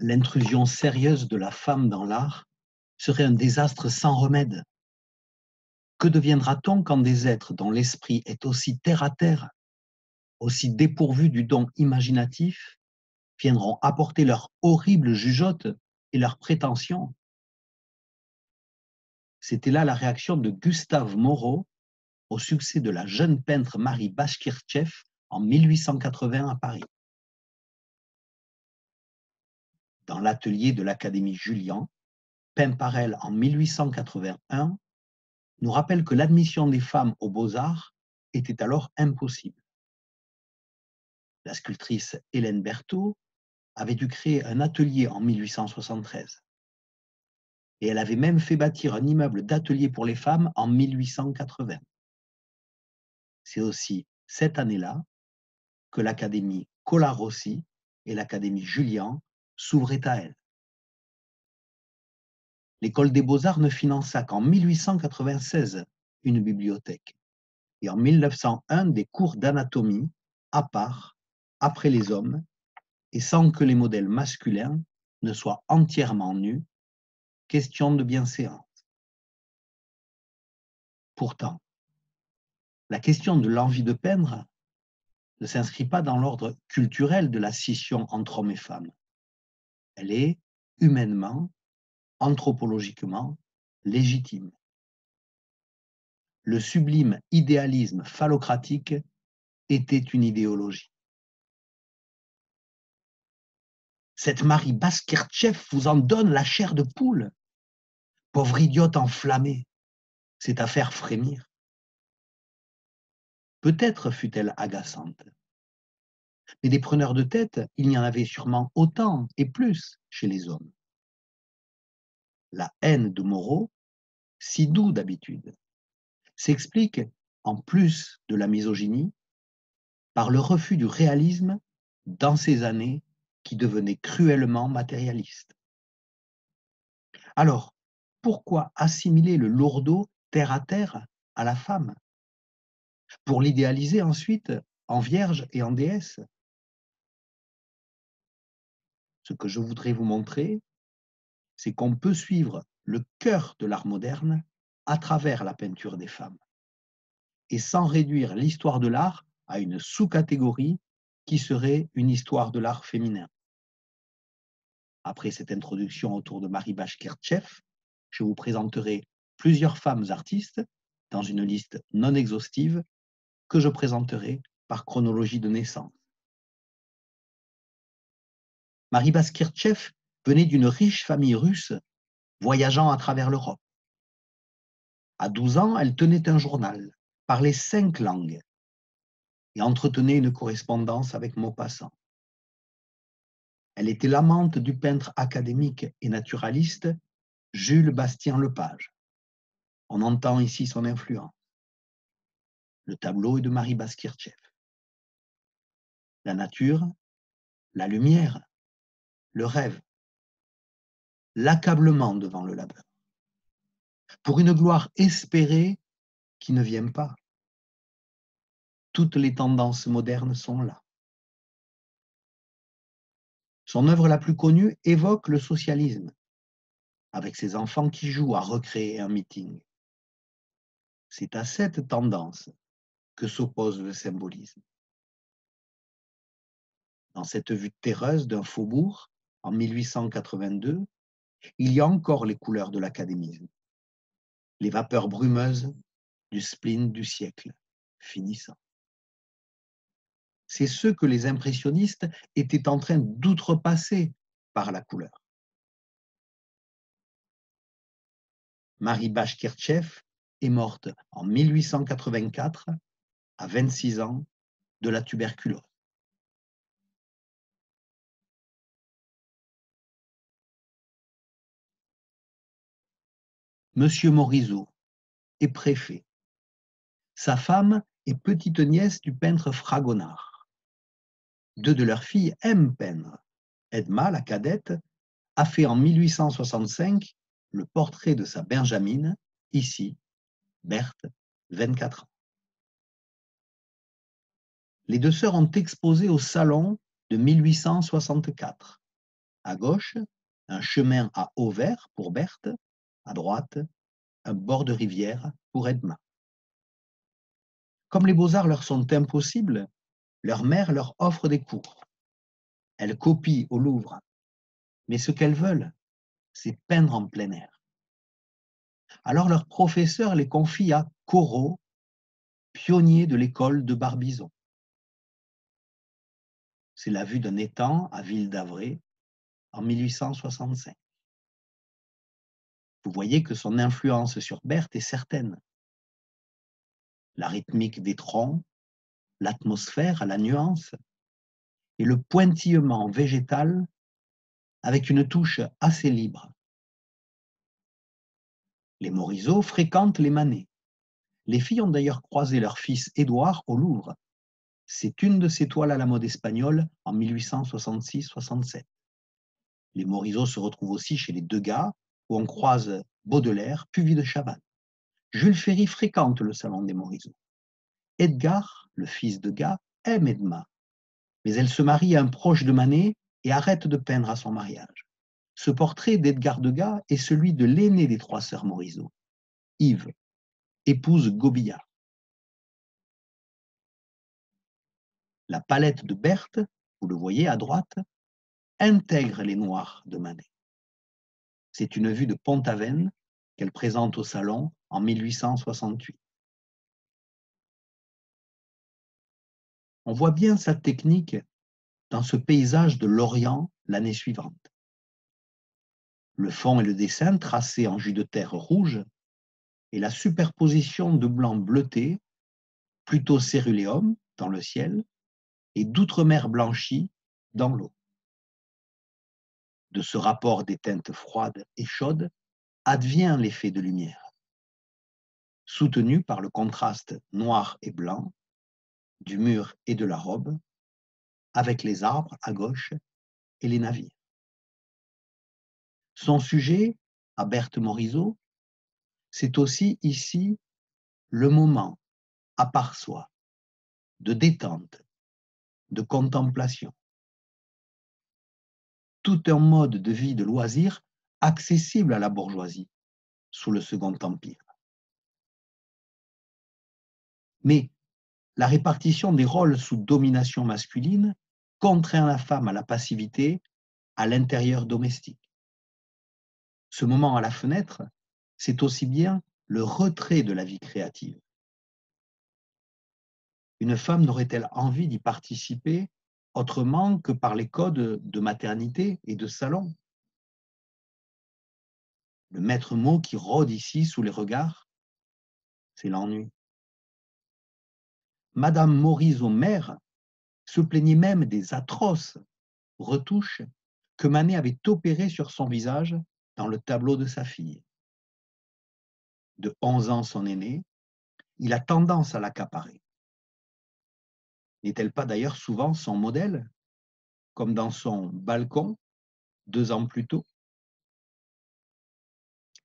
L'intrusion sérieuse de la femme dans l'art serait un désastre sans remède. Que deviendra-t-on quand des êtres dont l'esprit est aussi terre à terre, aussi dépourvus du don imaginatif, viendront apporter leurs horribles jugeotes et leurs prétentions? C'était là la réaction de Gustave Moreau au succès de la jeune peintre Marie Bashkirtseff en 1880 à Paris. Dans l'atelier de l'Académie Julian, peint par elle en 1881, nous rappelle que l'admission des femmes aux beaux-arts était alors impossible. La sculptrice Hélène Berthaud avait dû créer un atelier en 1873. Et elle avait même fait bâtir un immeuble d'atelier pour les femmes en 1880. C'est aussi cette année-là que l'Académie Colarossi et l'Académie Julian s'ouvraient à elle. L'École des Beaux-Arts ne finança qu'en 1896 une bibliothèque et en 1901 des cours d'anatomie à part, après les hommes, et sans que les modèles masculins ne soient entièrement nus, question de bienséance. Pourtant, la question de l'envie de peindre ne s'inscrit pas dans l'ordre culturel de la scission entre hommes et femmes. Elle est humainement, anthropologiquement, légitime. Le sublime idéalisme phallocratique était une idéologie. Cette Marie Bashkirtseff vous en donne la chair de poule. Pauvre idiote enflammée, c'est à faire frémir. Peut-être fut-elle agaçante, mais des preneurs de tête, il y en avait sûrement autant et plus chez les hommes. La haine de Moreau, si doux d'habitude, s'explique, en plus de la misogynie, par le refus du réalisme dans ces années qui devenaient cruellement matérialistes. Alors, pourquoi assimiler le lourdeau terre à terre à la femme? Pour l'idéaliser ensuite en vierge et en déesse? Ce que je voudrais vous montrer, c'est qu'on peut suivre le cœur de l'art moderne à travers la peinture des femmes, et sans réduire l'histoire de l'art à une sous-catégorie qui serait une histoire de l'art féminin. Après cette introduction autour de Marie Bashkirtseff, je vous présenterai plusieurs femmes artistes dans une liste non exhaustive que je présenterai par chronologie de naissance. Marie Bashkirtseff venait d'une riche famille russe voyageant à travers l'Europe. À 12 ans, elle tenait un journal, parlait 5 langues et entretenait une correspondance avec Maupassant. Elle était l'amante du peintre académique et naturaliste Jules Bastien-Lepage. On entend ici son influence. Le tableau est de Marie Bashkirtseff. La nature, la lumière, le rêve, l'accablement devant le labeur. Pour une gloire espérée qui ne vient pas. Toutes les tendances modernes sont là. Son œuvre la plus connue évoque le socialisme, avec ses enfants qui jouent à recréer un meeting. C'est à cette tendance que s'oppose le symbolisme. Dans cette vue terreuse d'un faubourg, en 1882, il y a encore les couleurs de l'académisme, les vapeurs brumeuses du spleen du siècle finissant. C'est ce que les impressionnistes étaient en train d'outrepasser par la couleur. Marie Bashkirtseff est morte en 1884, à 26 ans, de la tuberculose. Monsieur Morisot est préfet. Sa femme est petite nièce du peintre Fragonard. 2 de leurs filles aiment peindre. Edma, la cadette, a fait en 1865 le portrait de sa Benjamine, ici, Berthe, 24 ans. Les 2 sœurs ont exposé au Salon de 1864. À gauche, un chemin à eau vert pour Berthe. À droite, un bord de rivière pour Edma. Comme les beaux-arts leur sont impossibles, leur mère leur offre des cours. Elles copient au Louvre, mais ce qu'elles veulent, c'est peindre en plein air. Alors leur professeur les confie à Corot, pionnier de l'école de Barbizon. C'est la vue d'un étang à Ville-d'Avray en 1865. Vous voyez que son influence sur Berthe est certaine. La rythmique des troncs, l'atmosphère, la nuance et le pointillement végétal avec une touche assez libre. Les Morisot fréquentent les Manet. Les filles ont d'ailleurs croisé leur fils Édouard au Louvre. C'est une de ses toiles à la mode espagnole en 1866-67. Les Morisot se retrouvent aussi chez les Degas, où on croise Baudelaire, Puvis de Chavannes. Jules Ferry fréquente le salon des Morisot. Edgar, le fils de Degas, aime Edma, mais elle se marie à un proche de Manet et arrête de peindre à son mariage. Ce portrait d'Edgar Degas est celui de l'aînée des trois sœurs Morisot, Yves, épouse Gobillard. La palette de Berthe, vous le voyez à droite, intègre les noirs de Manet. C'est une vue de Pont-Aven qu'elle présente au salon en 1868. On voit bien sa technique dans ce paysage de Lorient l'année suivante. Le fond et le dessin tracés en jus de terre rouge et la superposition de blanc bleuté, plutôt céruléum dans le ciel, et d'outre-mer blanchi dans l'eau. De ce rapport des teintes froides et chaudes advient l'effet de lumière, soutenu par le contraste noir et blanc du mur et de la robe, avec les arbres à gauche et les navires. Son sujet, à Berthe Morisot, c'est aussi ici le moment, à part soi, de détente, de contemplation. Tout un mode de vie de loisir accessible à la bourgeoisie sous le Second Empire. Mais la répartition des rôles sous domination masculine contraint la femme à la passivité à l'intérieur domestique. Ce moment à la fenêtre, c'est aussi bien le retrait de la vie créative. Une femme n'aurait-elle envie d'y participer autrement que par les codes de maternité et de salon? Le maître mot qui rôde ici sous les regards, c'est l'ennui. Madame Morisot mère se plaignait même des atroces retouches que Manet avait opérées sur son visage dans le tableau de sa fille. De 11 ans son aîné, il a tendance à l'accaparer. N'est-elle pas d'ailleurs souvent son modèle, comme dans son balcon 2 ans plus tôt?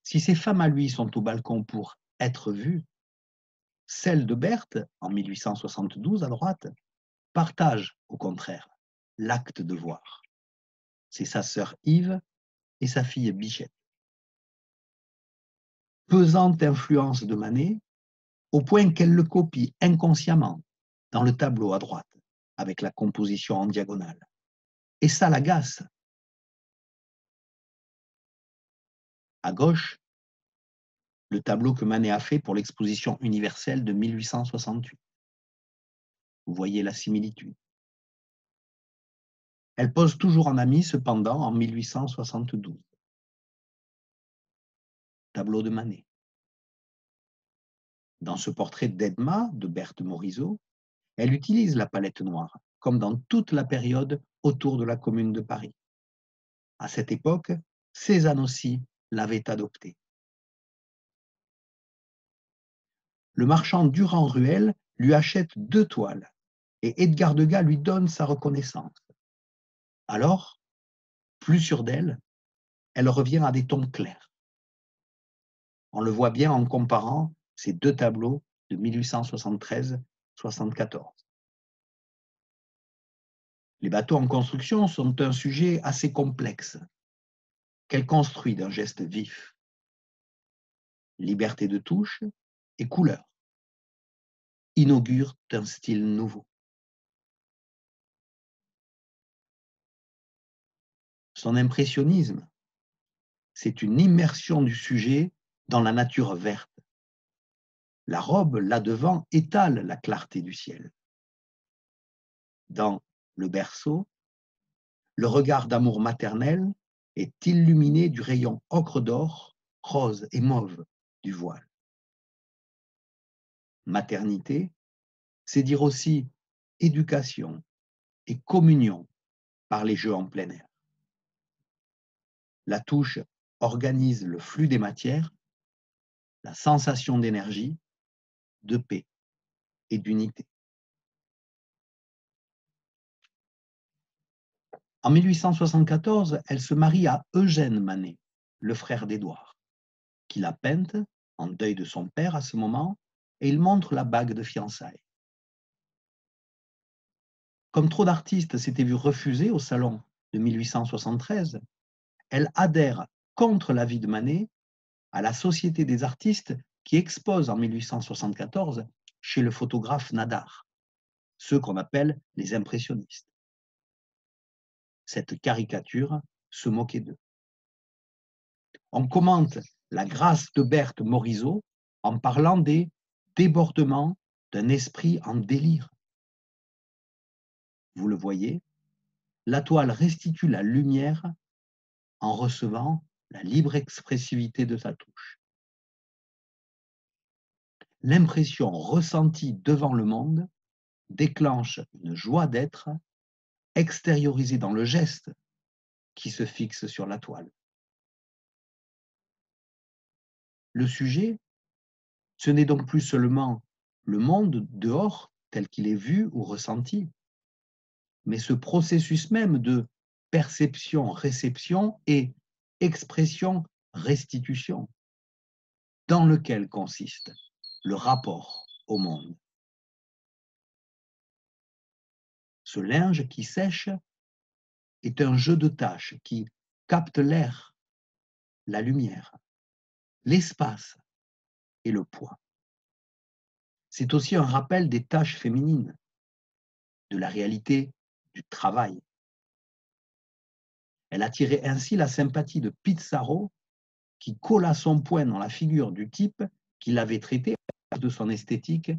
Si ces femmes à lui sont au balcon pour être vues, celles de Berthe, en 1872 à droite, partagent au contraire l'acte de voir. C'est sa sœur Yves et sa fille Bichette. Pesante influence de Manet, au point qu'elle le copie inconsciemment dans le tableau à droite, avec la composition en diagonale. Et ça l'agace. À gauche, le tableau que Manet a fait pour l'exposition universelle de 1868. Vous voyez la similitude. Elle pose toujours en amie, cependant, en 1872. Tableau de Manet. Dans ce portrait d'Edma de Berthe Morisot, elle utilise la palette noire, comme dans toute la période autour de la Commune de Paris. À cette époque, Cézanne aussi l'avait adoptée. Le marchand Durand-Ruel lui achète 2 toiles et Edgar Degas lui donne sa reconnaissance. Alors, plus sûre d'elle, elle revient à des tons clairs. On le voit bien en comparant ces 2 tableaux de 1873-74. Les bateaux en construction sont un sujet assez complexe, qu'elle construit d'un geste vif. Liberté de touche et couleur inaugurent un style nouveau. Son impressionnisme, c'est une immersion du sujet dans la nature verte. La robe, là devant, étale la clarté du ciel. Dans le berceau, le regard d'amour maternel est illuminé du rayon ocre d'or, rose et mauve du voile. Maternité, c'est dire aussi éducation et communion par les jeux en plein air. La touche organise le flux des matières, la sensation d'énergie, de paix et d'unité. En 1874, elle se marie à Eugène Manet, le frère d'Édouard, qui l'a peinte, en deuil de son père à ce moment, et il montre la bague de fiançailles. Comme trop d'artistes s'étaient vus refuser au salon de 1873, elle adhère contre l'avis de Manet à la Société des artistes qui expose en 1874 chez le photographe Nadar, ceux qu'on appelle les impressionnistes. Cette caricature se moquait d'eux. On commente la grâce de Berthe Morisot en parlant des débordements d'un esprit en délire. Vous le voyez, la toile restitue la lumière en recevant la libre expressivité de sa touche. L'impression ressentie devant le monde déclenche une joie d'être extériorisée dans le geste qui se fixe sur la toile. Le sujet, ce n'est donc plus seulement le monde dehors tel qu'il est vu ou ressenti, mais ce processus même de perception-réception et expression-restitution dans lequel consiste le rapport au monde. Ce linge qui sèche est un jeu de tâches qui capte l'air, la lumière, l'espace et le poids. C'est aussi un rappel des tâches féminines, de la réalité du travail. Elle attirait ainsi la sympathie de Pissarro, qui colla son poing dans la figure du type qui l'avait traité, de son esthétique,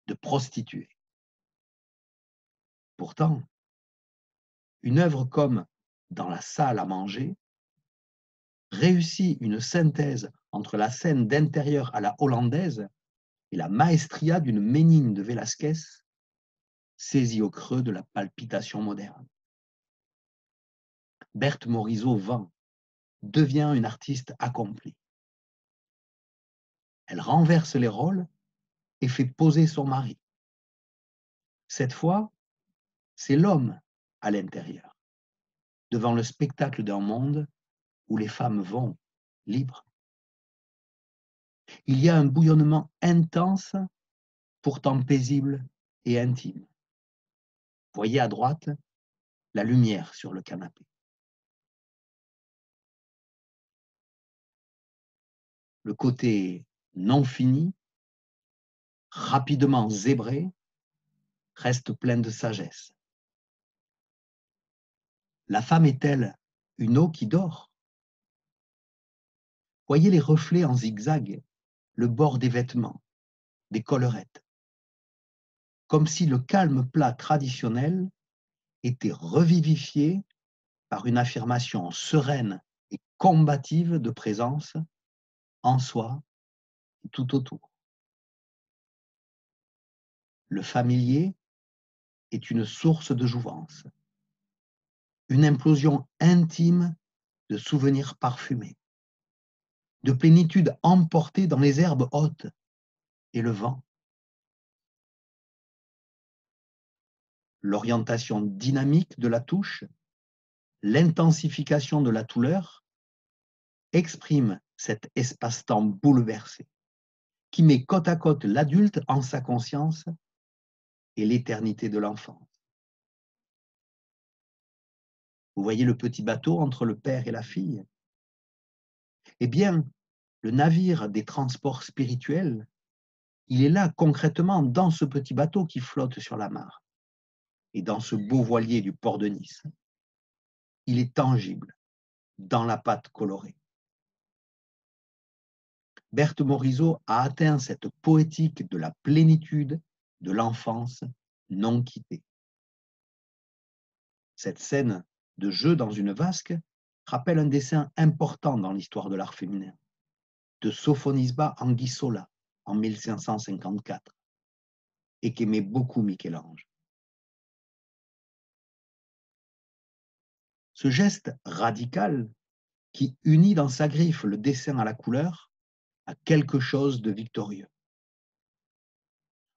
de prostituée. Pourtant, une œuvre comme Dans la salle à manger réussit une synthèse entre la scène d'intérieur à la hollandaise et la maestria d'une Ménine de Velázquez, saisie au creux de la palpitation moderne. Berthe Morisot vend, devient une artiste accomplie. Elle renverse les rôles et fait poser son mari. Cette fois, c'est l'homme à l'intérieur, devant le spectacle d'un monde où les femmes vont libres. Il y a un bouillonnement intense, pourtant paisible et intime. Voyez à droite la lumière sur le canapé. Le côté non fini, rapidement zébré, reste plein de sagesse. La femme est-elle une eau qui dort? Voyez les reflets en zigzag, le bord des vêtements, des collerettes. Comme si le calme plat traditionnel était revivifié par une affirmation sereine et combative de présence en soi et tout autour. Le familier est une source de jouvence, une implosion intime de souvenirs parfumés, de plénitude emportée dans les herbes hautes et le vent. L'orientation dynamique de la touche, l'intensification de la douleur exprime cet espace-temps bouleversé qui met côte à côte l'adulte en sa conscience et l'éternité de l'enfance. Vous voyez le petit bateau entre le père et la fille? Eh bien, le navire des transports spirituels, il est là concrètement dans ce petit bateau qui flotte sur la mare et dans ce beau voilier du port de Nice. Il est tangible dans la pâte colorée. Berthe Morisot a atteint cette poétique de la plénitude de l'enfance non quittée. Cette scène de jeu dans une vasque rappelle un dessin important dans l'histoire de l'art féminin, de Sophonisba Anguissola en 1554, et qu'aimait beaucoup Michel-Ange. Ce geste radical, qui unit dans sa griffe le dessin à la couleur, a quelque chose de victorieux.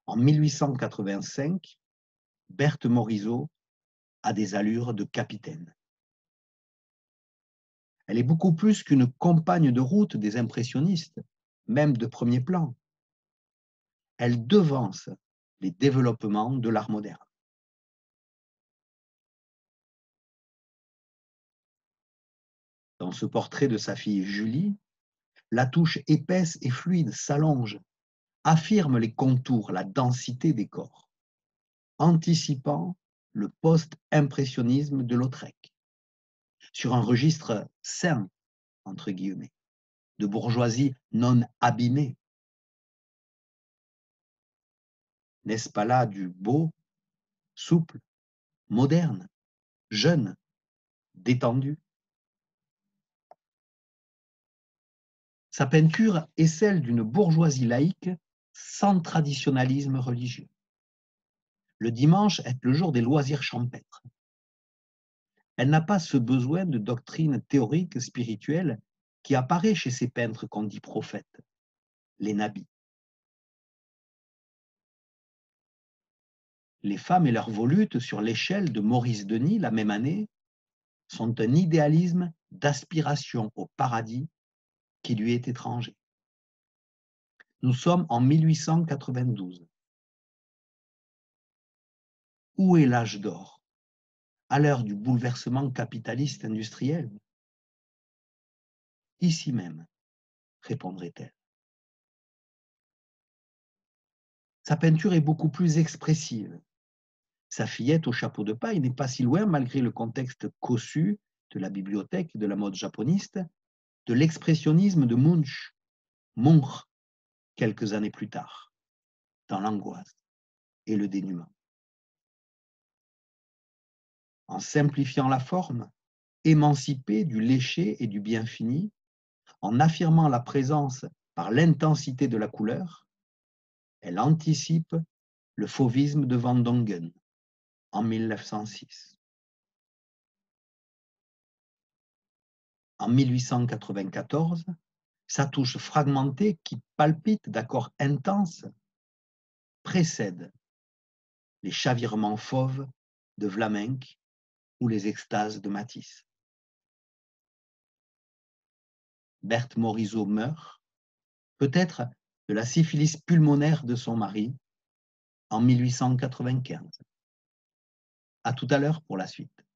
En 1885, Berthe Morisot a des allures de capitaine. Elle est beaucoup plus qu'une compagne de route des impressionnistes, même de premier plan. Elle devance les développements de l'art moderne. Dans ce portrait de sa fille Julie, la touche épaisse et fluide s'allonge, affirme les contours, la densité des corps, anticipant le post-impressionnisme de Lautrec, sur un registre sain, entre guillemets, de bourgeoisie non abîmée. N'est-ce pas là du beau, souple, moderne, jeune, détendu? Sa peinture est celle d'une bourgeoisie laïque sans traditionnalisme religieux. Le dimanche est le jour des loisirs champêtres. Elle n'a pas ce besoin de doctrine théorique spirituelle qui apparaît chez ces peintres qu'on dit prophètes, les nabis. Les femmes et leurs volutes sur l'échelle de Maurice Denis la même année sont un idéalisme d'aspiration au paradis qui lui est étranger. Nous sommes en 1892. Où est l'âge d'or, à l'heure du bouleversement capitaliste industriel? Ici même, répondrait-elle. Sa peinture est beaucoup plus expressive. Sa fillette au chapeau de paille n'est pas si loin, malgré le contexte cossu de la bibliothèque et de la mode japoniste, de l'expressionnisme de Munch, quelques années plus tard, dans l'angoisse et le dénuement. En simplifiant la forme, émancipée du léché et du bien fini, en affirmant la présence par l'intensité de la couleur, elle anticipe le fauvisme de Van Dongen en 1906. En 1894, sa touche fragmentée qui palpite d'accords intenses précède les chavirements fauves de Vlaminck ou les extases de Matisse. Berthe Morisot meurt, peut-être de la syphilis pulmonaire de son mari, en 1895. À tout à l'heure pour la suite.